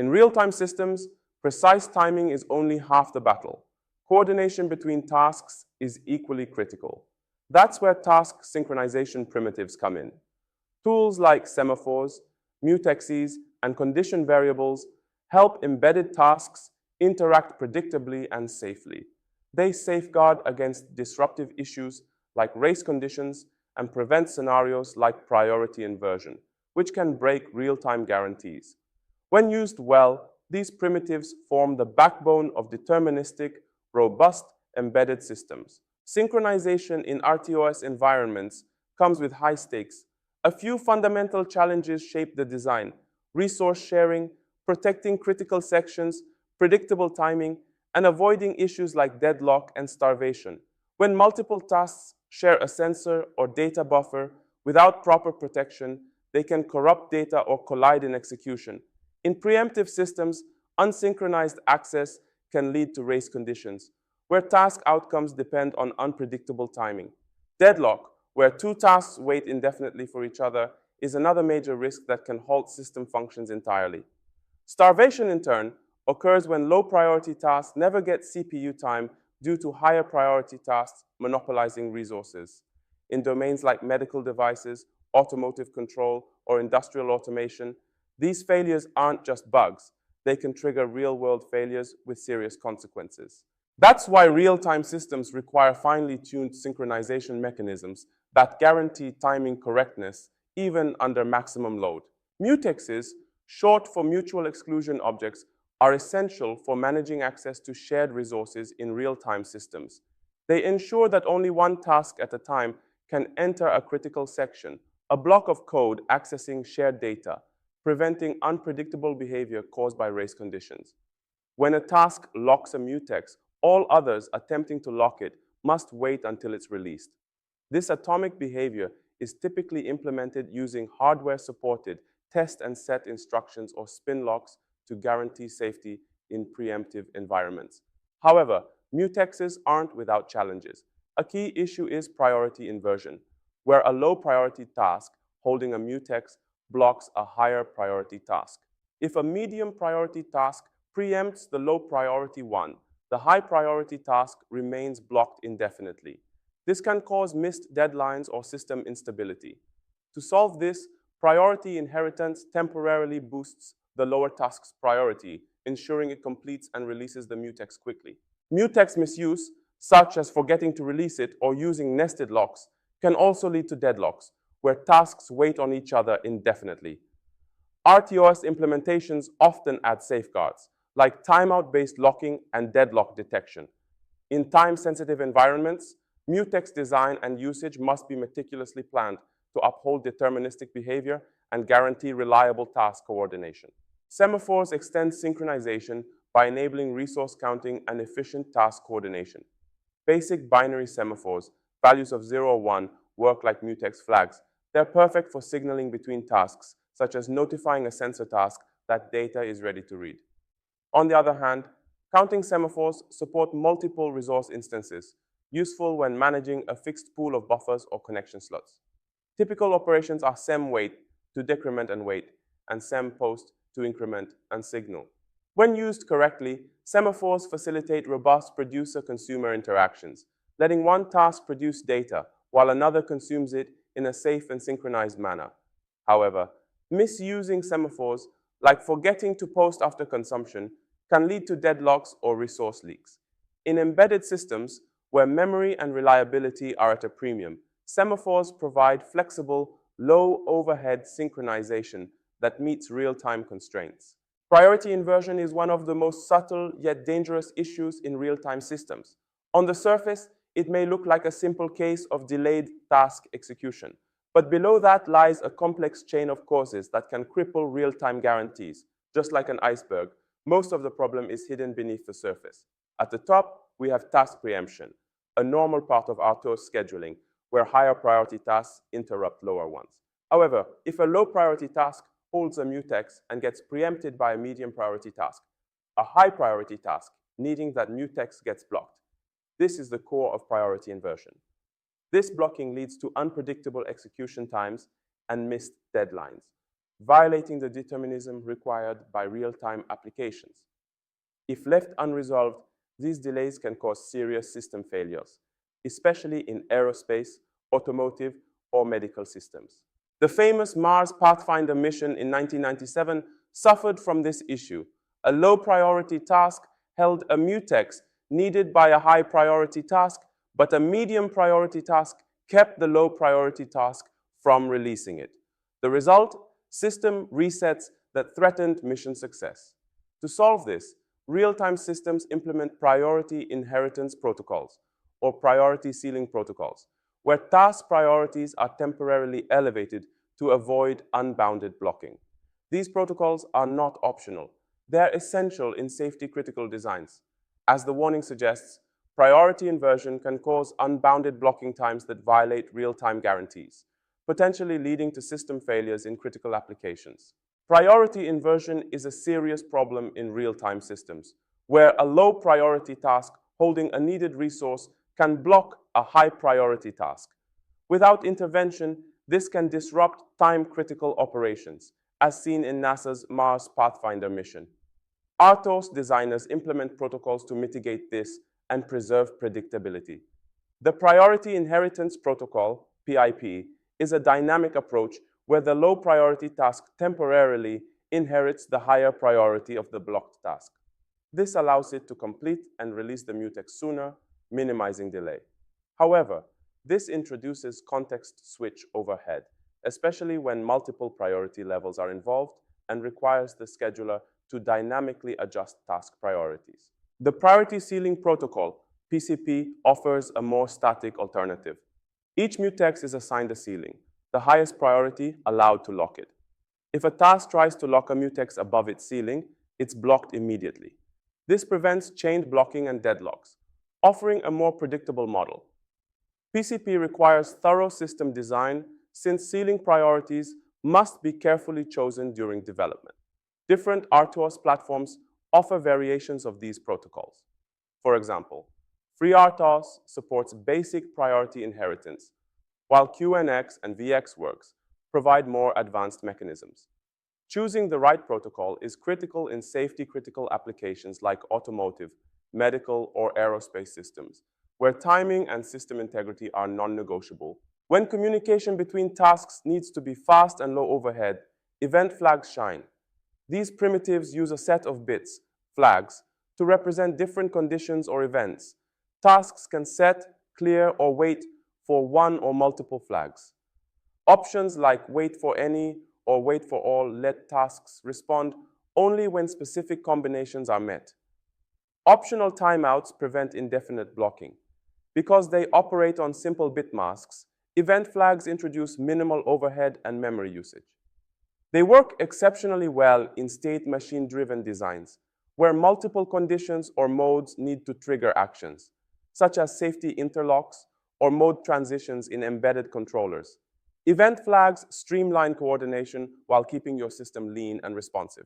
In real-time systems, precise timing is only half the battle. Coordination between tasks is equally critical. That's where task synchronization primitives come in. Tools like semaphores, mutexes, and condition variables help embedded tasks interact predictably and safely. They safeguard against disruptive issues like race conditions and prevent scenarios like priority inversion, which can break real-time guarantees. When used well, these primitives form the backbone of deterministic, robust embedded systems. Synchronization in RTOS environments comes with high stakes. A few fundamental challenges shape the design: resource sharing, protecting critical sections, predictable timing, and avoiding issues like deadlock and starvation. When multiple tasks share a sensor or data buffer without proper protection, they can corrupt data or collide in execution. In preemptive systems, unsynchronized access can lead to race conditions, where task outcomes depend on unpredictable timing. Deadlock, where two tasks wait indefinitely for each other, is another major risk that can halt system functions entirely. Starvation, in turn, occurs when low-priority tasks never get CPU time due to higher priority tasks monopolizing resources. In domains like medical devices, automotive control, or industrial automation, these failures aren't just bugs. They can trigger real-world failures with serious consequences. That's why real-time systems require finely tuned synchronization mechanisms that guarantee timing correctness even under maximum load. Mutexes, short for mutual exclusion objects, are essential for managing access to shared resources in real-time systems. They ensure that only one task at a time can enter a critical section, a block of code accessing shared data, preventing unpredictable behavior caused by race conditions. When a task locks a mutex, all others attempting to lock it must wait until it's released. This atomic behavior is typically implemented using hardware-supported test and set instructions or spin locks to guarantee safety in preemptive environments. However, mutexes aren't without challenges. A key issue is priority inversion, where a low-priority task holding a mutex blocks a higher priority task. If a medium priority task preempts the low priority one, the high priority task remains blocked indefinitely. This can cause missed deadlines or system instability. To solve this, priority inheritance temporarily boosts the lower task's priority, ensuring it completes and releases the mutex quickly. Mutex misuse, such as forgetting to release it or using nested locks, can also lead to deadlocks, where tasks wait on each other indefinitely. RTOS implementations often add safeguards, like timeout-based locking and deadlock detection. In time-sensitive environments, mutex design and usage must be meticulously planned to uphold deterministic behavior and guarantee reliable task coordination. Semaphores extend synchronization by enabling resource counting and efficient task coordination. Basic binary semaphores, values of 0 or 1, work like mutex flags. They're perfect for signaling between tasks, such as notifying a sensor task that data is ready to read. On the other hand, counting semaphores support multiple resource instances, useful when managing a fixed pool of buffers or connection slots. Typical operations are sem-wait to decrement and wait, and sem-post to increment and signal. When used correctly, semaphores facilitate robust producer-consumer interactions, letting one task produce data while another consumes it in a safe and synchronized manner. However, misusing semaphores, like forgetting to post after consumption, can lead to deadlocks or resource leaks. In embedded systems, where memory and reliability are at a premium, semaphores provide flexible, low-overhead synchronization that meets real-time constraints. Priority inversion is one of the most subtle yet dangerous issues in real-time systems. On the surface, it may look like a simple case of delayed task execution, but below that lies a complex chain of causes that can cripple real-time guarantees. Just like an iceberg, most of the problem is hidden beneath the surface. At the top, we have task preemption, a normal part of RTOS scheduling, where higher priority tasks interrupt lower ones. However, if a low priority task holds a mutex and gets preempted by a medium priority task, a high priority task needing that mutex gets blocked. This is the core of priority inversion. This blocking leads to unpredictable execution times and missed deadlines. violating the determinism required by real-time applications. If left unresolved, these delays can cause serious system failures, especially in aerospace, automotive, or medical systems. The famous Mars Pathfinder mission in 1997 suffered from this issue. A low-priority task held a mutex needed by a high-priority task, but a medium-priority task kept the low-priority task from releasing it. The result? System resets that threatened mission success. To solve this, real-time systems implement priority inheritance protocols, or priority ceiling protocols, where task priorities are temporarily elevated to avoid unbounded blocking. These protocols are not optional. They're essential in safety-critical designs. As the warning suggests, priority inversion can cause unbounded blocking times that violate real-time guarantees, potentially leading to system failures in critical applications. Priority inversion is a serious problem in real-time systems, where a low-priority task holding a needed resource can block a high-priority task. Without intervention, this can disrupt time-critical operations, as seen in NASA's Mars Pathfinder mission. RTOS designers implement protocols to mitigate this and preserve predictability. The Priority Inheritance Protocol, PIP, is a dynamic approach where the low-priority task temporarily inherits the higher priority of the blocked task. This allows it to complete and release the mutex sooner, minimizing delay. However, this introduces context switch overhead, especially when multiple priority levels are involved, and requires the scheduler to dynamically adjust task priorities. The Priority Ceiling Protocol, PCP, offers a more static alternative. Each mutex is assigned a ceiling, the highest priority allowed to lock it. If a task tries to lock a mutex above its ceiling, it's blocked immediately. This prevents chained blocking and deadlocks, offering a more predictable model. PCP requires thorough system design since ceiling priorities must be carefully chosen during development. Different RTOS platforms offer variations of these protocols. For example, FreeRTOS supports basic priority inheritance, while QNX and VxWorks provide more advanced mechanisms. Choosing the right protocol is critical in safety-critical applications like automotive, medical, or aerospace systems, where timing and system integrity are non-negotiable. When communication between tasks needs to be fast and low overhead, event flags shine. These primitives use a set of bits, flags, to represent different conditions or events. Tasks can set, clear, or wait for one or multiple flags. Options like wait for any or wait for all let tasks respond only when specific combinations are met. Optional timeouts prevent indefinite blocking. Because they operate on simple bit masks, event flags introduce minimal overhead and memory usage. They work exceptionally well in state machine-driven designs, where multiple conditions or modes need to trigger actions, such as safety interlocks or mode transitions in embedded controllers. Event flags streamline coordination while keeping your system lean and responsive.